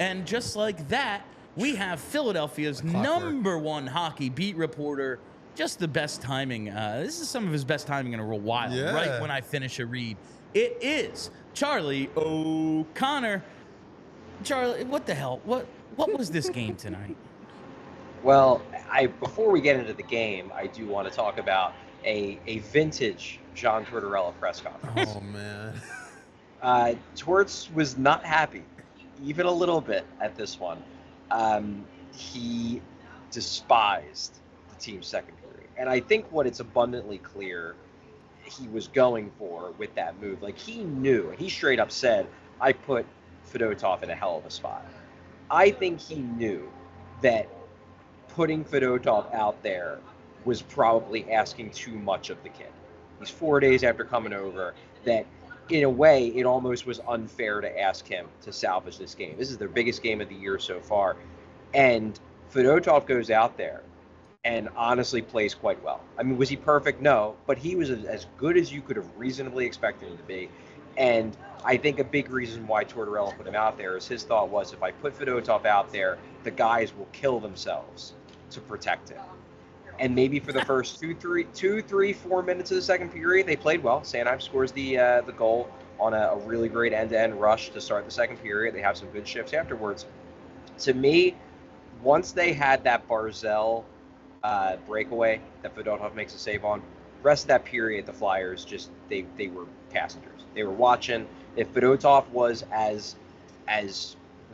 And just like that, we have Philadelphia's #1 hockey beat reporter. Just the best timing. This is some of his best timing in a real while. Yeah. Right when I finish a read, it is Charlie O'Connor. Charlie, what the hell? What was this game tonight? Well, before we get into the game, I do want to talk about a vintage John Tortorella press conference. Oh man. Torts was not happy, even a little bit, at this one. He despised the team's second period. And I think what it's abundantly clear he was going for with that move, like he knew, and he straight up said, I put Fedotov in a hell of a spot. I think he knew that putting Fedotov out there was probably asking too much of the kid. He's 4 days after coming over, that in a way, it almost was unfair to ask him to salvage this game. This is their biggest game of the year so far. And Fedotov goes out there and honestly plays quite well. I mean, was he perfect? No, but he was as good as you could have reasonably expected him to be. And I think a big reason why Tortorella put him out there is his thought was, if I put Fedotov out there, the guys will kill themselves to protect him. And maybe for the first 4 minutes of the second period, they played well. Sanheim scores the goal on a really great end-to-end rush to start the second period. They have some good shifts afterwards. To me, once they had that Barzell breakaway that Fedotov makes a save on, the rest of that period, the Flyers just they were passengers. They were watching. If Fedotov was as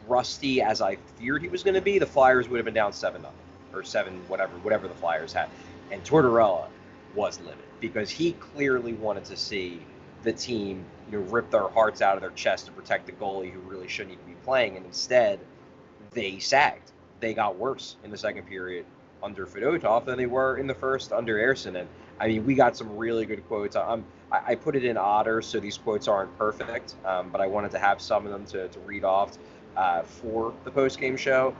rusty as I feared he was going to be, the Flyers would have been down 7-0. Or 7, whatever the Flyers had. And Tortorella was livid because he clearly wanted to see the team, rip their hearts out of their chest to protect the goalie who really shouldn't even be playing. And instead, they sagged. They got worse in the second period under Fedotov than they were in the first under Ersson. And I mean, we got some really good quotes. I put it in otter, so these quotes aren't perfect, but I wanted to have some of them to read off. For the post-game show.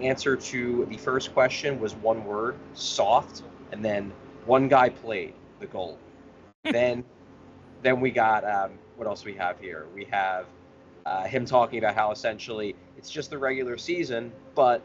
Answer to the first question was one word, soft, and then one guy played, the goal. then we got, what else we have here? We have him talking about how essentially it's just the regular season, but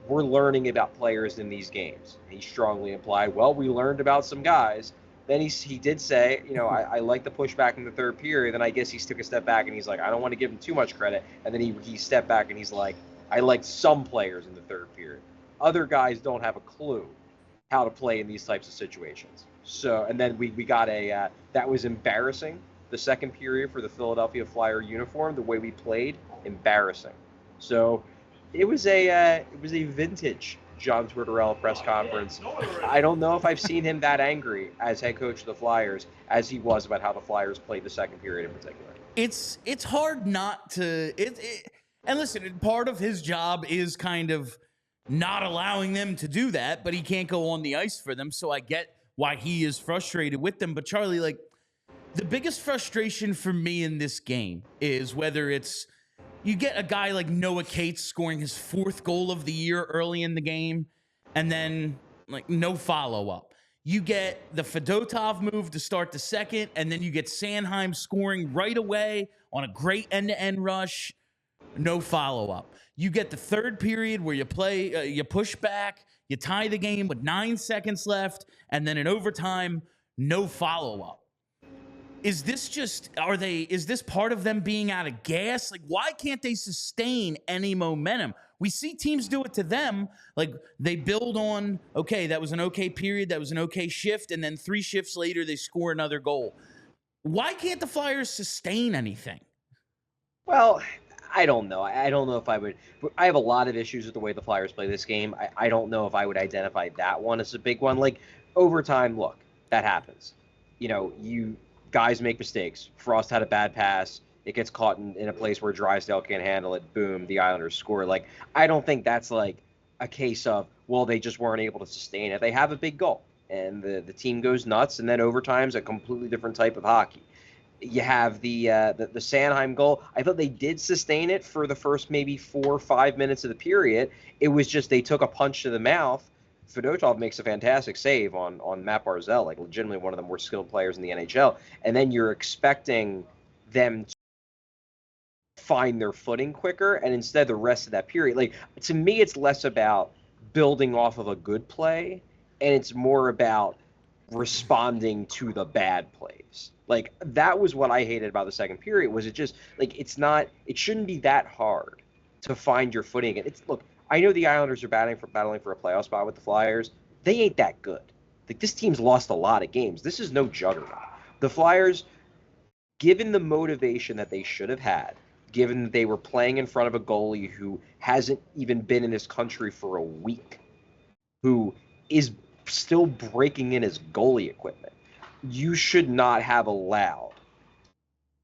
we're learning about players in these games. He strongly implied, well, we learned about some guys. Then he did say, I like the pushback in the third period. Then I guess he took a step back and he's like, I don't want to give him too much credit. And then he stepped back and he's like, I liked some players in the third period. Other guys don't have a clue how to play in these types of situations. So, and then we got that was embarrassing. The second period for the Philadelphia Flyer uniform, the way we played, embarrassing. So it was a vintage John Tortorella press conference. I don't know if I've seen him that angry as head coach of the Flyers as he was about how the Flyers played the second period in particular. It's hard not to and listen, part of his job is kind of not allowing them to do that, but he can't go on the ice for them, so I get why he is frustrated with them. But Charlie, like, the biggest frustration for me in this game is whether it's you get a guy like Noah Cates scoring his 4th goal of the year early in the game, and then like no follow-up. You get the Fedotov move to start the second, and then you get Sanheim scoring right away on a great end-to-end rush, no follow-up. You get the third period where you push back, you tie the game with 9 seconds left, and then in overtime, no follow-up. Is this part of them being out of gas? Like, why can't they sustain any momentum? We see teams do it to them. Like, they build on, okay, that was an okay period, that was an okay shift, and then 3 shifts later, they score another goal. Why can't the Flyers sustain anything? Well, I don't know. I don't know if I would. I have a lot of issues with the way the Flyers play this game. I don't know if I would identify that one as a big one. Like, overtime, look, that happens. Guys make mistakes. Frost had a bad pass. It gets caught in a place where Drysdale can't handle it. Boom, the Islanders score. Like, I don't think that's like a case of, well, they just weren't able to sustain it. They have a big goal, and the team goes nuts, and then overtime's a completely different type of hockey. You have the Sanheim goal. I thought they did sustain it for the first maybe 4 or 5 minutes of the period. It was just they took a punch to the mouth. Fedotov makes a fantastic save on Matt Barzell, like legitimately one of the more skilled players in the NHL. And then you're expecting them to find their footing quicker. And instead, the rest of that period, like, to me, it's less about building off of a good play, and it's more about responding to the bad plays. Like, that was what I hated about the second period, was it just, like, it shouldn't be that hard to find your footing. Look, I know the Islanders are battling for a playoff spot with the Flyers. They ain't that good. Like, this team's lost a lot of games. This is no juggernaut. The Flyers, given the motivation that they should have had, given that they were playing in front of a goalie who hasn't even been in this country for a week, who is still breaking in his goalie equipment, you should not have allowed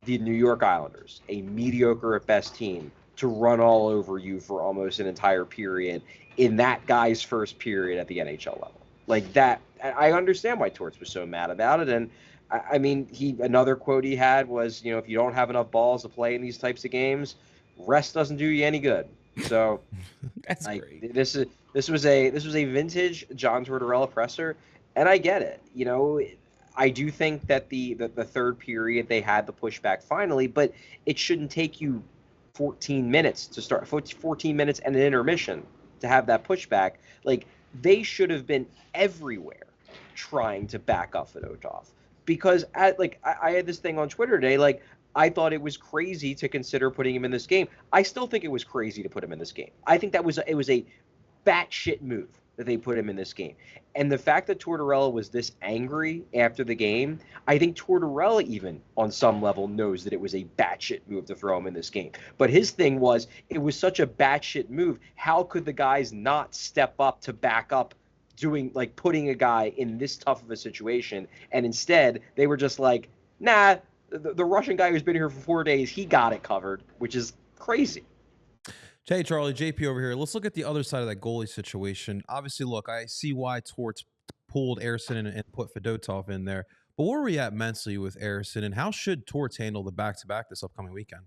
the New York Islanders, a mediocre at best team, to run all over you for almost an entire period in that guy's first period at the NHL level. Like that, I understand why Torts was so mad about it. And I mean, another quote he had was, if you don't have enough balls to play in these types of games, rest doesn't do you any good. So That's great. This was a vintage John Tortorella presser, and I get it. I do think that the third period they had the pushback finally, but it shouldn't take you 14 minutes to start, 14 minutes and an intermission to have that pushback. Like, they should have been everywhere trying to back up Fedotov, because I had this thing on Twitter today, like, I thought it was crazy to consider putting him in this game. I still think it was crazy to put him in this game. I think it was a batshit move that they put him in this game. And the fact that Tortorella was this angry after the game, I think Tortorella even on some level knows that it was a batshit move to throw him in this game. But his thing was, it was such a batshit move. How could the guys not step up to back up putting a guy in this tough of a situation? And instead, they were just like, nah, the Russian guy who's been here for 4 days, he got it covered, which is crazy. Hey, Charlie, JP over here. Let's look at the other side of that goalie situation. Obviously, look, I see why Torts pulled Ersson and put Fedotov in there. But where are we at mentally with Ersson, and how should Torts handle the back-to-back this upcoming weekend?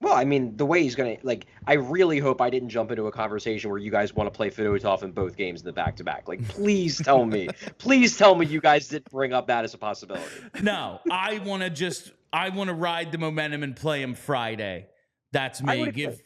Well, I mean, the way he's going to, I really hope I didn't jump into a conversation where you guys want to play Fedotov in both games in the back-to-back. Like, please tell me you guys didn't bring up that as a possibility. No, I want to ride the momentum and play him Friday. That's me. Give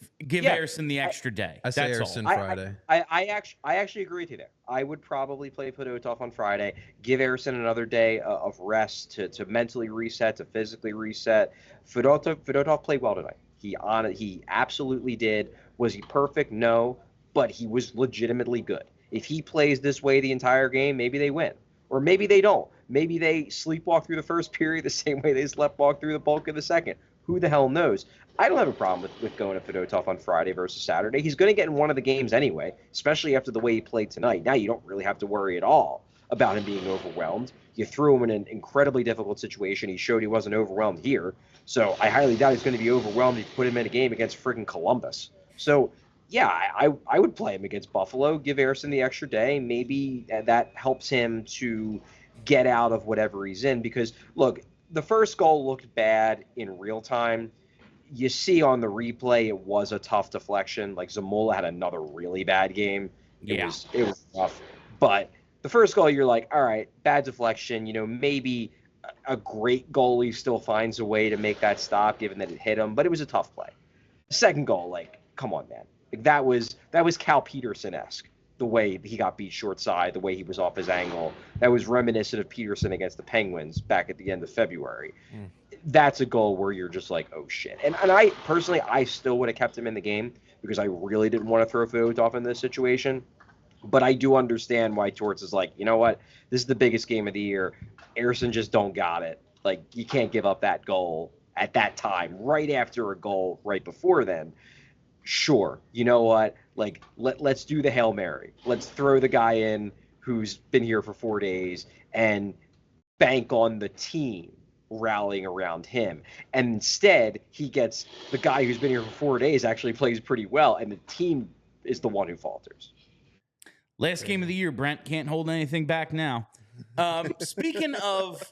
Ersson the extra day. I say Ersson Friday. I actually agree with you there. I would probably play Fedotov on Friday. Give Ersson another day of rest to mentally reset, to physically reset. Fedotov played well tonight. He absolutely did. Was he perfect? No, but he was legitimately good. If he plays this way the entire game, maybe they win, or maybe they don't. Maybe they sleepwalk through the first period the same way they sleptwalk through the bulk of the second. Who the hell knows? I don't have a problem with going to Fedotov on Friday versus Saturday. He's going to get in one of the games anyway, especially after the way he played tonight. Now you don't really have to worry at all about him being overwhelmed. You threw him in an incredibly difficult situation. He showed he wasn't overwhelmed here. So I highly doubt he's going to be overwhelmed if you put him in a game against friggin' Columbus. So, yeah, I would play him against Buffalo, give Ersson the extra day. Maybe that helps him to get out of whatever he's in. Because, look, the first goal looked bad in real time. You see on the replay, it was a tough deflection. Like, Zamula had another really bad game. It was rough. But the first goal, you're like, all right, bad deflection. Maybe a great goalie still finds a way to make that stop, given that it hit him. But it was a tough play. The second goal, come on, man. That was Cal Peterson-esque, the way he got beat short side, the way he was off his angle. That was reminiscent of Peterson against the Penguins back at the end of February. That's a goal where you're just like, oh, shit. And I, personally, I still would have kept him in the game because I really didn't want to throw Fedotov in this situation. But I do understand why Torts is like, you know what? This is the biggest game of the year. Ersson just don't got it. Like, you can't give up that goal at that time, right after a goal right before then. Sure, you know what? Like, let's do the Hail Mary. Let's throw the guy in who's been here for 4 days and bank on the team rallying around him. And instead, he gets the guy who's been here for 4 days actually plays pretty well, and the team is the one who falters. Last game of the year, Brent. Can't hold anything back now. Speaking of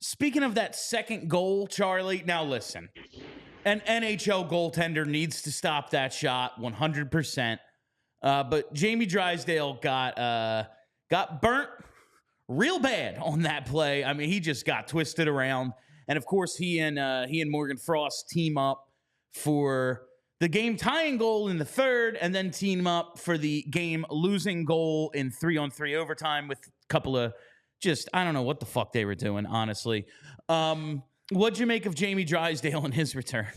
that second goal, Charlie, now listen. An NHL goaltender needs to stop that shot 100%. But Jamie Drysdale got burnt real bad on that play. I mean, he just got twisted around. And, of course, he and Morgan Frost team up for the game tying goal in the third, and then team up for the game losing goal in 3-on-3 overtime with a couple of I don't know what the fuck they were doing, honestly. What'd you make of Jamie Drysdale and his return?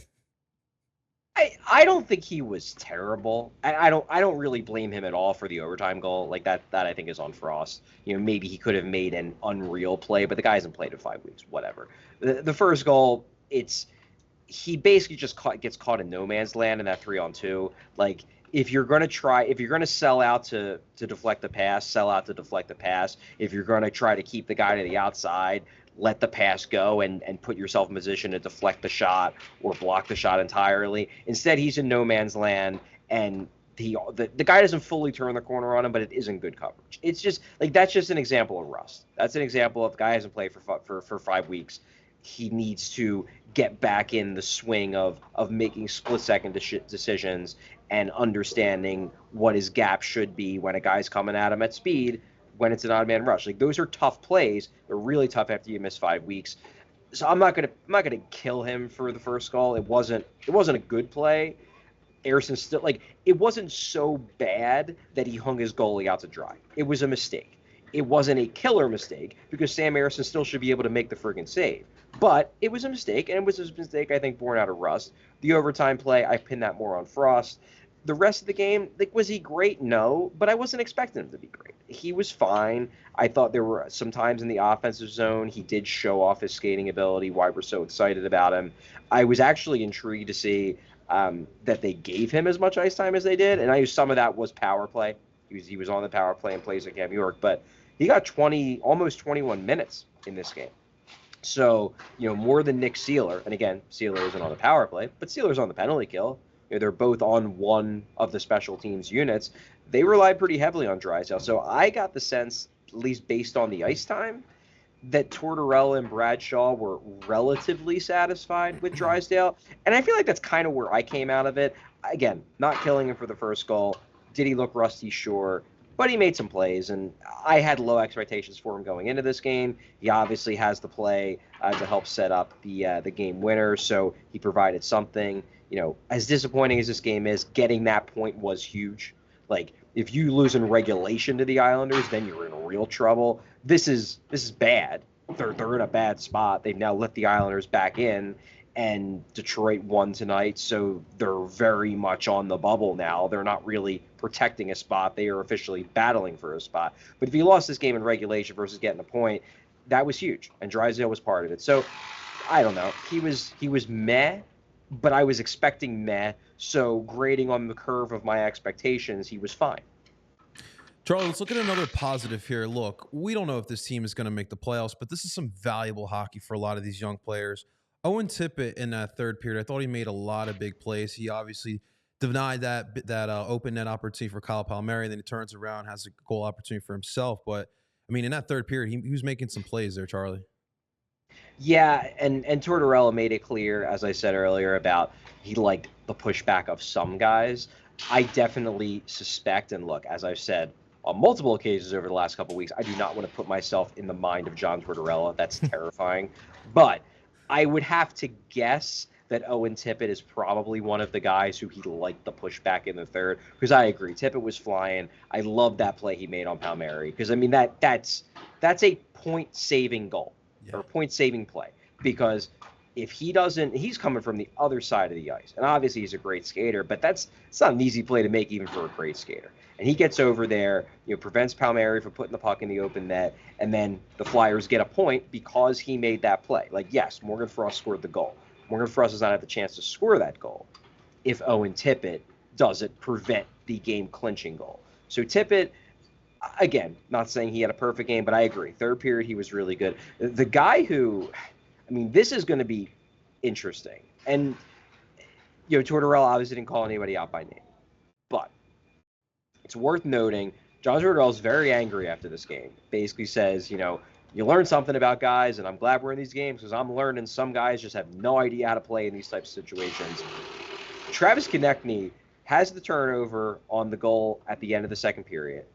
I don't think he was terrible. I don't really blame him at all for the overtime goal. Like that I think is on Frost. Maybe he could have made an unreal play, but the guy hasn't played in 5 weeks. Whatever. The first goal, he basically just gets caught in no man's land in that 3-on-2. Like if you're going to sell out to deflect the pass, sell out to deflect the pass. If you're going to try to keep the guy to the outside, let the pass go and put yourself in position to deflect the shot or block the shot entirely. Instead, he's in no man's land, and the guy doesn't fully turn the corner on him, but it isn't good coverage. It's just like that's just an example of rust. That's an example of the guy hasn't played for 5 weeks. He needs to get back in the swing of making split-second decisions and understanding what his gap should be when a guy's coming at him at speed when it's an odd man rush. Like those are tough plays. They're really tough after you miss 5 weeks. So I'm not gonna kill him for the first goal. It wasn't a good play. Aarson still it wasn't so bad that he hung his goalie out to dry. It was a mistake. It wasn't a killer mistake because Sam Aarson still should be able to make the friggin' save. But it was a mistake, and it was a mistake I think born out of rust. The overtime play, I pin that more on Frost. The rest of the game, was he great? No, but I wasn't expecting him to be great. He was fine. I thought there were some times in the offensive zone he did show off his skating ability, why we're so excited about him. I was actually intrigued to see that they gave him as much ice time as they did, and I knew some of that was power play. He was on the power play and plays at Cam York, but he got almost 21 minutes in this game. So, more than Nick Seeler, and again, Seeler isn't on the power play, but Seeler's on the penalty kill. They're both on one of the special teams units. They relied pretty heavily on Drysdale. So I got the sense, at least based on the ice time, that Tortorella and Bradshaw were relatively satisfied with Drysdale. And I feel like that's kind of where I came out of it. Again, not killing him for the first goal. Did he look rusty? Sure. But he made some plays, and I had low expectations for him going into this game. He obviously has the play to help set up the game winner, so he provided something. As disappointing as this game is, getting that point was huge. Like, if you lose in regulation to the Islanders, then you're in real trouble. This is bad. They're in a bad spot. They've now let the Islanders back in, and Detroit won tonight, so they're very much on the bubble now. They're not really protecting a spot. They are officially battling for a spot. But if you lost this game in regulation versus getting a point, that was huge, and Drysdale was part of it. So, I don't know. He was meh, but I was expecting meh, so grading on the curve of my expectations, he was fine. Charlie, let's look at another positive here. Look, we don't know if this team is going to make the playoffs, but this is some valuable hockey for a lot of these young players. Owen Tippett in that third period, I thought he made a lot of big plays. He obviously denied that open net opportunity for Kyle Palmieri, then he turns around, has a goal opportunity for himself. But, I mean, in that third period, he was making some plays there, Charlie. Yeah, and Tortorella made it clear, as I said earlier, about he liked the pushback of some guys. I definitely suspect, and look, as I've said on multiple occasions over the last couple of weeks, I do not want to put myself in the mind of John Tortorella. That's terrifying. But I would have to guess that Owen Tippett is probably one of the guys who he liked the pushback in the third, because I agree. Tippett was flying. I love that play he made on Palmieri, because, I mean, that's a point-saving goal. Or point-saving play, because if he doesn't, he's coming from the other side of the ice, and obviously he's a great skater, but it's not an easy play to make even for a great skater. And he gets over there, prevents Palmieri from putting the puck in the open net, and then the Flyers get a point because he made that play. Like, yes, Morgan Frost scored the goal. Morgan Frost does not have the chance to score that goal if Owen Tippett doesn't prevent the game-clinching goal. So Tippett, again, not saying he had a perfect game, but I agree. Third period, he was really good. The guy who, I mean, this is going to be interesting. And, Tortorella obviously didn't call anybody out by name. But it's worth noting, John Tortorella is very angry after this game. Basically says, you learn something about guys, and I'm glad we're in these games because I'm learning some guys just have no idea how to play in these types of situations. Travis Konechny has the turnover on the goal at the end of the second period.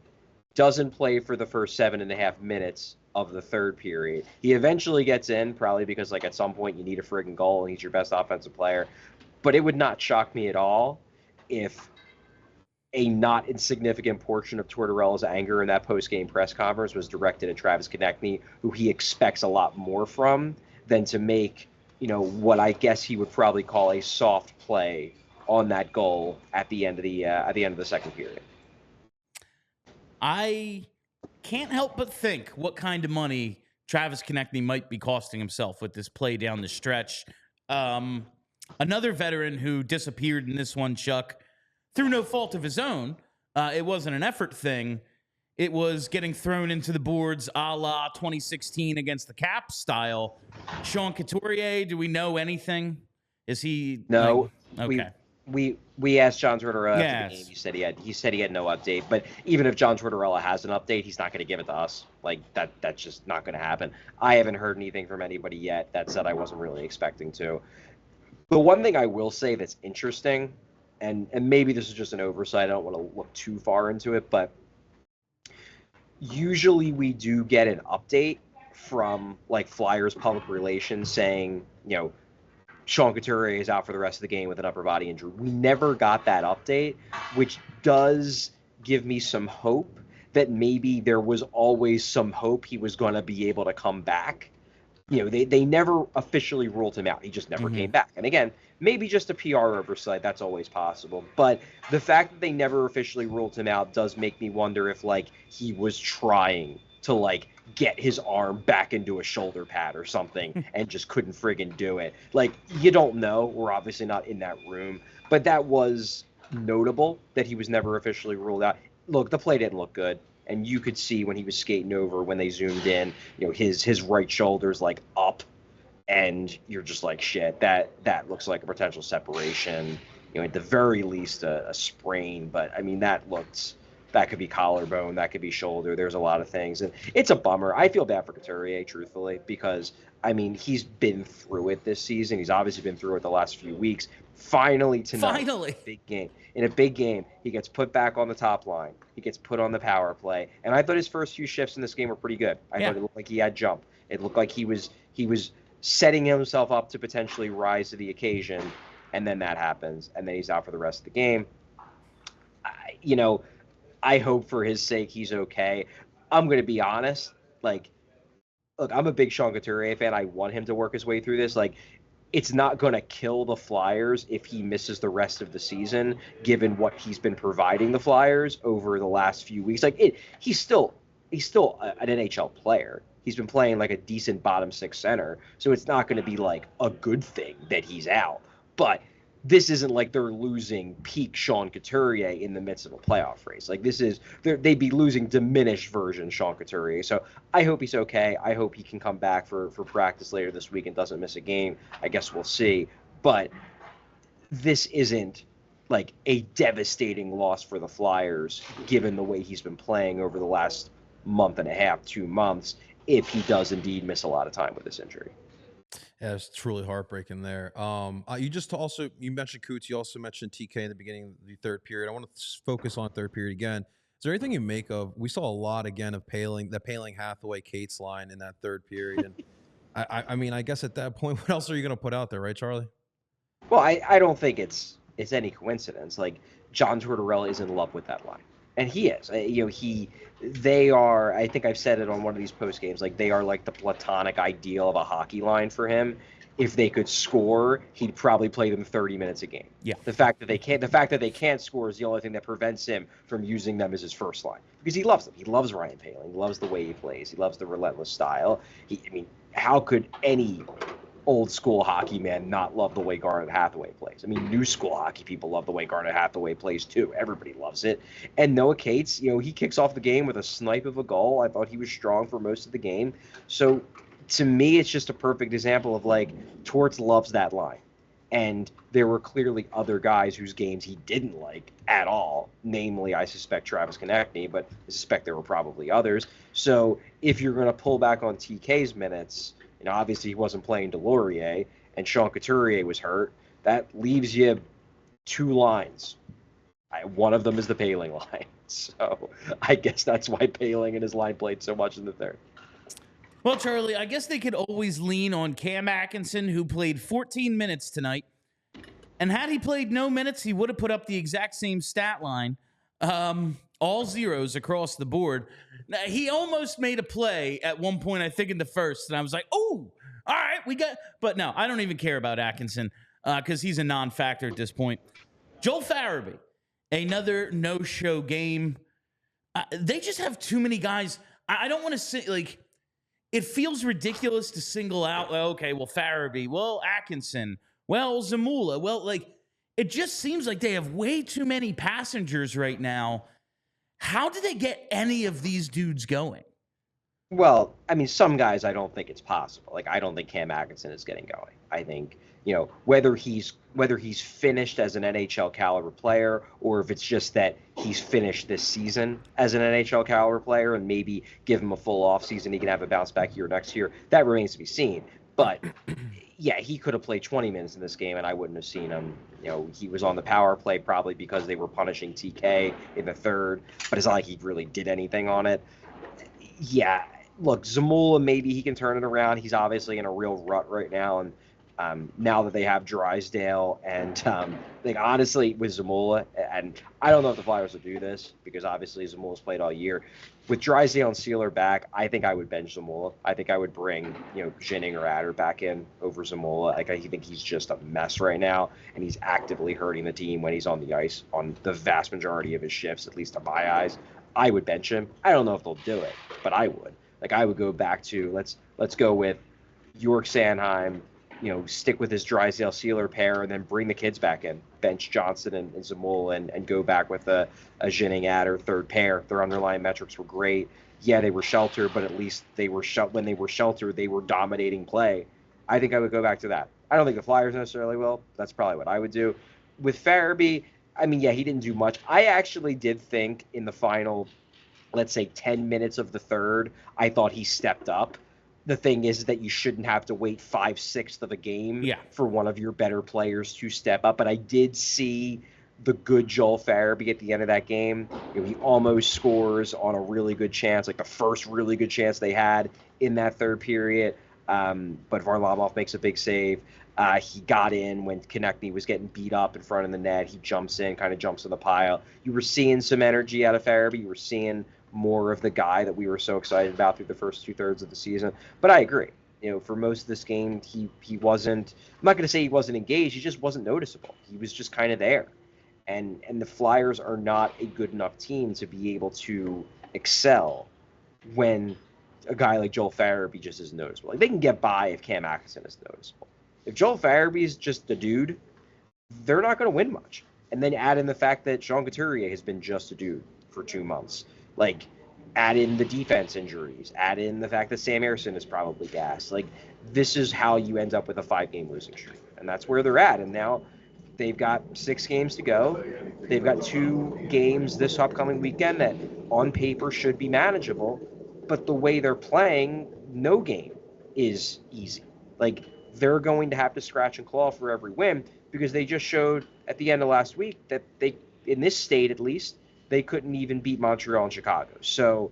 Doesn't play for the first 7.5 minutes of the third period. He eventually gets in, probably because, at some point you need a friggin' goal and he's your best offensive player. but it would not shock me at all if a not insignificant portion of Tortorella's anger in that post-game press conference was directed at Travis Konechny, who he expects a lot more from than to make, what I guess he would probably call a soft play on that goal at the end of the second period. I can't help but think what kind of money Travis Konechny might be costing himself with this play down the stretch. Another veteran who disappeared in this one, Chuck, through no fault of his own. It wasn't an effort thing. It was getting thrown into the boards a la 2016 against the Caps style. Sean Couturier, do we know anything? Is he? No. Okay. We asked John Tortorella after the Yes. game. He said he had no update. But even if John Tortorella has an update, he's not going to give it to us. Like that's just not going to happen. I haven't heard anything from anybody yet. That said, I wasn't really expecting to. The one thing I will say that's interesting, and maybe this is just an oversight, I don't want to look too far into it, but usually we do get an update from like Flyers public relations saying, Sean Couturier is out for the rest of the game with an upper body injury. We never got that update, which does give me some hope that maybe there was always some hope he was going to be able to come back. They never officially ruled him out. He just never came back. And again, maybe just a PR oversight. That's always possible. But the fact that they never officially ruled him out does make me wonder if, he was trying to, get his arm back into a shoulder pad or something and just couldn't friggin' do it. You don't know. We're obviously not in that room. But that was notable that he was never officially ruled out. Look, the play didn't look good. And you could see when he was skating over, when they zoomed in, his right shoulder's up, and you're just like, shit, that looks like a potential separation. At the very least, a sprain. But I mean, that could be collarbone, that could be shoulder. There's a lot of things, and it's a bummer. I feel bad for Couturier, truthfully, because I mean, he's been through it this season. He's obviously been through it the last few weeks. Finally tonight, in a big game, he gets put back on the top line. He gets put on the power play, and I thought his first few shifts in this game were pretty good. I thought it looked like he had jump. It looked like he was setting himself up to potentially rise to the occasion, and then that happens, and then he's out for the rest of the game. I hope for his sake he's okay. I'm going to be honest. Look, I'm a big Sean Couturier fan. I want him to work his way through this. It's not going to kill the Flyers if he misses the rest of the season, given what he's been providing the Flyers over the last few weeks. He's still an NHL player. He's been playing a decent bottom six center, so it's not going to be a good thing that he's out. But this isn't like they're losing peak Sean Couturier in the midst of a playoff race. They'd be losing diminished version Sean Couturier. So I hope he's okay. I hope he can come back for practice later this week and doesn't miss a game. I guess we'll see. But this isn't a devastating loss for the Flyers, given the way he's been playing over the last month and a half, 2 months, if he does indeed miss a lot of time with this injury. Yeah, it's truly heartbreaking there. You mentioned Coots. You also mentioned TK in the beginning of the third period. I want to focus on third period again. Is there anything you make of? We saw a lot again of Paling Hathaway Cates line in that third period. And I mean, I guess at that point, what else are you going to put out there, right, Charlie? Well, I don't think it's any coincidence. John Tortorella is in love with that line, and he is. They are. I think I've said it on one of these post games. They are the platonic ideal of a hockey line for him. If they could score, he'd probably play them 30 minutes a game. Yeah. The fact that they can't score is the only thing that prevents him from using them as his first line, because he loves them. He loves Ryan Paling. He loves the way he plays. He loves the relentless style. How could any old school hockey man not love the way Garnet Hathaway plays? I mean, new school hockey people love the way Garnet Hathaway plays too. Everybody loves it. And Noah Cates, he kicks off the game with a snipe of a goal. I thought he was strong for most of the game. So to me, it's just a perfect example of Torts loves that line. And there were clearly other guys whose games he didn't like at all. Namely, I suspect Travis Konechny, but I suspect there were probably others. So if you're going to pull back on TK's minutes, obviously he wasn't playing Delorier, and Sean Couturier was hurt. That leaves you 2 lines. One of them is the Paling line. So I guess that's why Paling and his line played so much in the third. Well, Charlie, I guess they could always lean on Cam Atkinson, who played 14 minutes tonight. And had he played no minutes, he would have put up the exact same stat line. All zeros across the board. Now, he almost made a play at one point, I think in the first, and I was like, oh, all right, we got. But no, I don't even care about Atkinson because he's a non-factor at this point. Joel Farabee, another no-show game. They just have too many guys. I don't want to say, like, it feels ridiculous to single out, okay, well, Farabee, well, Atkinson, well, Zamula. Well, like, it just seems like they have way too many passengers right now. How did they get any of these dudes going? Well, I mean, some guys I don't think it's possible. Like, I don't think Cam Atkinson is getting going. I think, whether he's finished as an NHL caliber player, or if it's just that he's finished this season as an NHL caliber player and maybe give him a full offseason, he can have a bounce back year next year. That remains to be seen. But yeah, he could have played 20 minutes in this game and I wouldn't have seen him. He was on the power play probably because they were punishing TK in the third, but it's not like he really did anything on it. Yeah, look, Zamula, maybe he can turn it around. He's obviously in a real rut right now, and now that they have Drysdale and honestly with Zamula, and I don't know if the Flyers will do this because obviously Zamula's played all year. With Drysdale and Sealer back, I think I would bench Zamula. I think I would bring Ginning or Adder back in over Zamula. Like, I think he's just a mess right now, and he's actively hurting the team when he's on the ice on the vast majority of his shifts, at least to my eyes. I would bench him. I don't know if they'll do it, but I would. Like, I would go back to let's go with York Sanheim, stick with his Drysdale Sealer pair, and then bring the kids back in. Bench Johnson and Zamula and go back with a Ginning Adder third pair. Their underlying metrics were great. Yeah, they were sheltered, but at least they were when they were sheltered, they were dominating play. I think I would go back to that. I don't think the Flyers necessarily will. That's probably what I would do. With Farabee, I mean, yeah, he didn't do much. I actually did think in the final, let's say 10 minutes of the third, I thought he stepped up. The thing is that you shouldn't have to wait 5/6 of a game for one of your better players to step up. But I did see the good Joel Farabee at the end of that game. He almost scores on a really good chance, like the first really good chance they had in that third period. But Varlamov makes a big save. He got in when Konechny was getting beat up in front of the net. He jumps in, kind of jumps in the pile. You were seeing some energy out of Farabee. You were seeing more of the guy that we were so excited about through the first 2/3 of the season. But I agree. For most of this game, he wasn't. I'm not going to say he wasn't engaged. He just wasn't noticeable. He was just kind of there. And the Flyers are not a good enough team to be able to excel when a guy like Joel Farabee just is noticeable. Like, they can get by if Cam Atkinson is noticeable. If Joel Farabee is just a dude, they're not going to win much. And then add in the fact that Sean Couturier has been just a dude for 2 months. Like, add in the defense injuries. Add in the fact that Sam Ersson is probably gassed. Like, this is how you end up with a 5-game losing streak. And that's where they're at. And now they've got 6 games to go. They've got 2 games this upcoming weekend that on paper should be manageable. But the way they're playing, no game is easy. Like, they're going to have to scratch and claw for every win because they just showed at the end of last week that they, in this state at least, they couldn't even beat Montreal and Chicago. So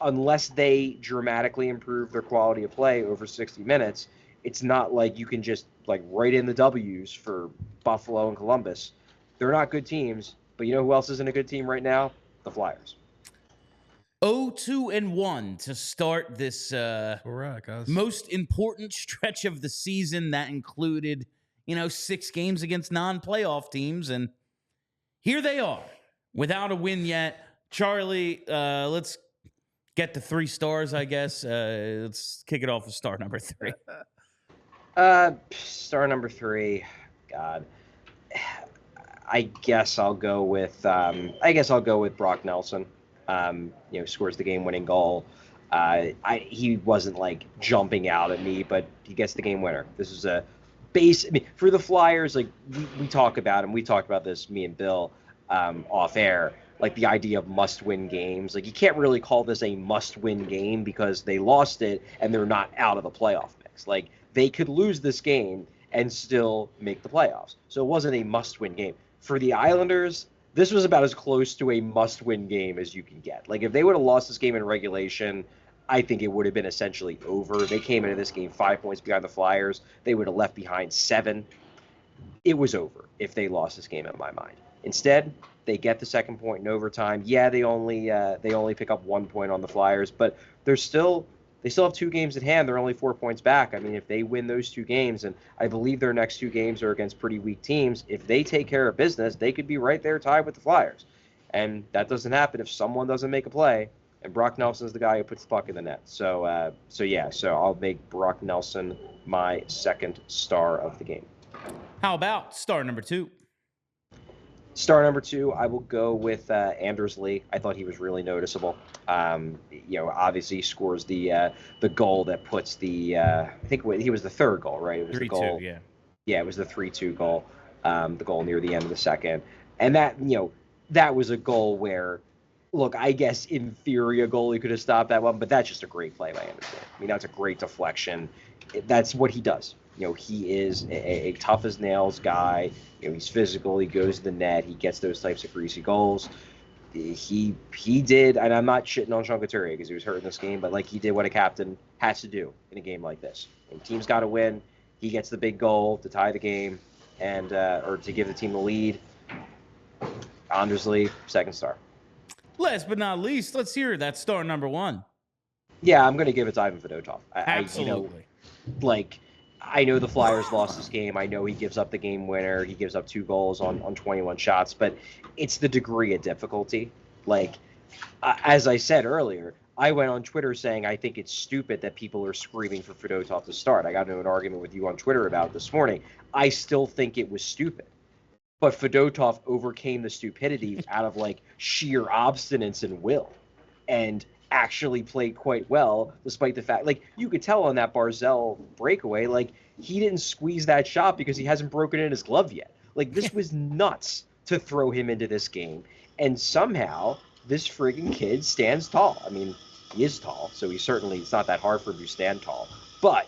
unless they dramatically improve their quality of play over 60 minutes, it's not like you can just write in the W's for Buffalo and Columbus. They're not good teams, but you know who else isn't a good team right now? The Flyers. 0-2-1 to start this most important stretch of the season that included, 6 games against non-playoff teams. And here they are without a win yet. Charlie, let's get to 3 stars, I guess. Let's kick it off with star number 3. Star number 3, God. I guess I'll go with Brock Nelson. Scores the game-winning goal. He wasn't jumping out at me, but he gets the game winner. This is a base. I mean, for the Flyers, we talk about him. We talked about this, me and Bill, off air. The idea of must-win games. You can't really call this a must-win game because they lost it and they're not out of the playoff mix. They could lose this game and still make the playoffs. So it wasn't a must-win game. For the Islanders, this was about as close to a must-win game as you can get. If they would have lost this game in regulation, I think it would have been essentially over. They came into this game 5 points behind the Flyers. They would have left behind 7. it was over if they lost this game in my mind. Instead, they get the second point in overtime. Yeah, they only pick up 1 point on the Flyers, but they still have 2 games at hand. They're only 4 points back. I mean, if they win those 2 games, and I believe their next 2 games are against pretty weak teams, if they take care of business, they could be right there tied with the Flyers. And that doesn't happen if someone doesn't make a play, and Brock Nelson's the guy who puts the puck in the net. So I'll make Brock Nelson my second star of the game. How about star number 2? Star number 2, I will go with Anders Lee. I thought he was really noticeable. Obviously he scores the goal that puts the I think he was the third goal, right? It was 3-2, the goal. yeah. Yeah, it was the 3-2 goal, the goal near the end of the second. And that was a goal where, look, I guess in theory a goalie could have stopped that one, but that's just a great play by Anders Lee. I mean, that's a great deflection. That's what he does. He is a tough as nails guy. He's physical. He goes to the net. He gets those types of greasy goals. He did, and I'm not shitting on John Couturier because he was hurt in this game, but he did what a captain has to do in a game like this. And team's got to win. He gets the big goal to tie the game and or to give the team the lead. Anders Lee, second star. Last but not least, let's hear that star number 1. Yeah, I'm going to give it to Ivan Fedotov. Absolutely. I know the Flyers lost this game. I know he gives up the game winner. He gives up 2 goals on 21 shots, but it's the degree of difficulty. As I said earlier, I went on Twitter saying I think it's stupid that people are screaming for Fedotov to start. I got into an argument with you on Twitter about it this morning. I still think it was stupid. But Fedotov overcame the stupidity out of sheer obstinance and will, and actually played quite well, despite the fact, you could tell on that Barzell breakaway, he didn't squeeze that shot because he hasn't broken in his glove yet. This was nuts to throw him into this game. And somehow this friggin' kid stands tall. I mean, he is tall, so it's not that hard for him to stand tall. But,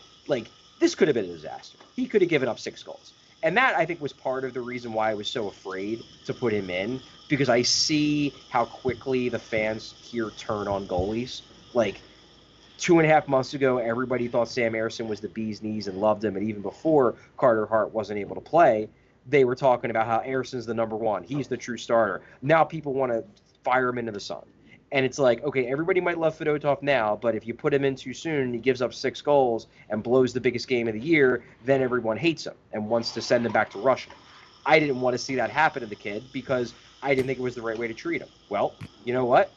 this could have been a disaster. He could have given up 6 goals. And that, I think, was part of the reason why I was so afraid to put him in, because I see how quickly the fans here turn on goalies. 2.5 months ago, everybody thought Sam Ersson was the bee's knees and loved him. And even before Carter Hart wasn't able to play, they were talking about how Ersson's the number 1. He's the true starter. Now people want to fire him into the sun. And it's okay, everybody might love Fedotov now, but if you put him in too soon and he gives up 6 goals and blows the biggest game of the year, then everyone hates him and wants to send him back to Russia. I didn't want to see that happen to the kid because I didn't think it was the right way to treat him. Well, you know what?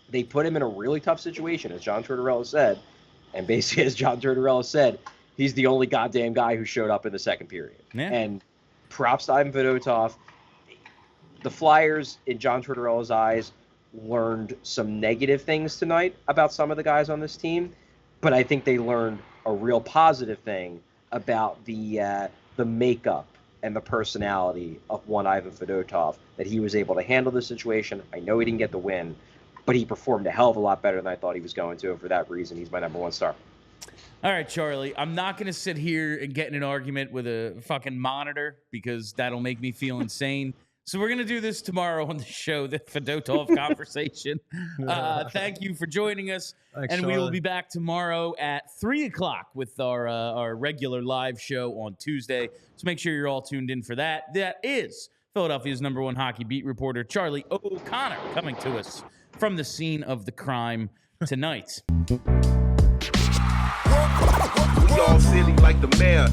They put him in a really tough situation, as John Tortorella said. And basically, as John Tortorella said, he's the only goddamn guy who showed up in the second period. Yeah. And props to Ivan Fedotov. The Flyers, in John Tortorella's eyes, learned some negative things tonight about some of the guys on this team, but I think they learned a real positive thing about the makeup and the personality of one Ivan Fedotov, that he was able to handle the situation. I know he didn't get the win, but he performed a hell of a lot better than I thought he was going to, and for that reason, he's my number 1 star. All right, Charlie, I'm not going to sit here and get in an argument with a fucking monitor because that'll make me feel insane. So we're going to do this tomorrow on the show, the Fedotov conversation. Thank you for joining us. Thanks, and Charlie. we will be back tomorrow at 3 o'clock with our regular live show on Tuesday. So make sure you're all tuned in for that. That is Philadelphia's number 1 hockey beat reporter, Charlie O'Connor, coming to us from the scene of the crime tonight. We all silly like the mayor.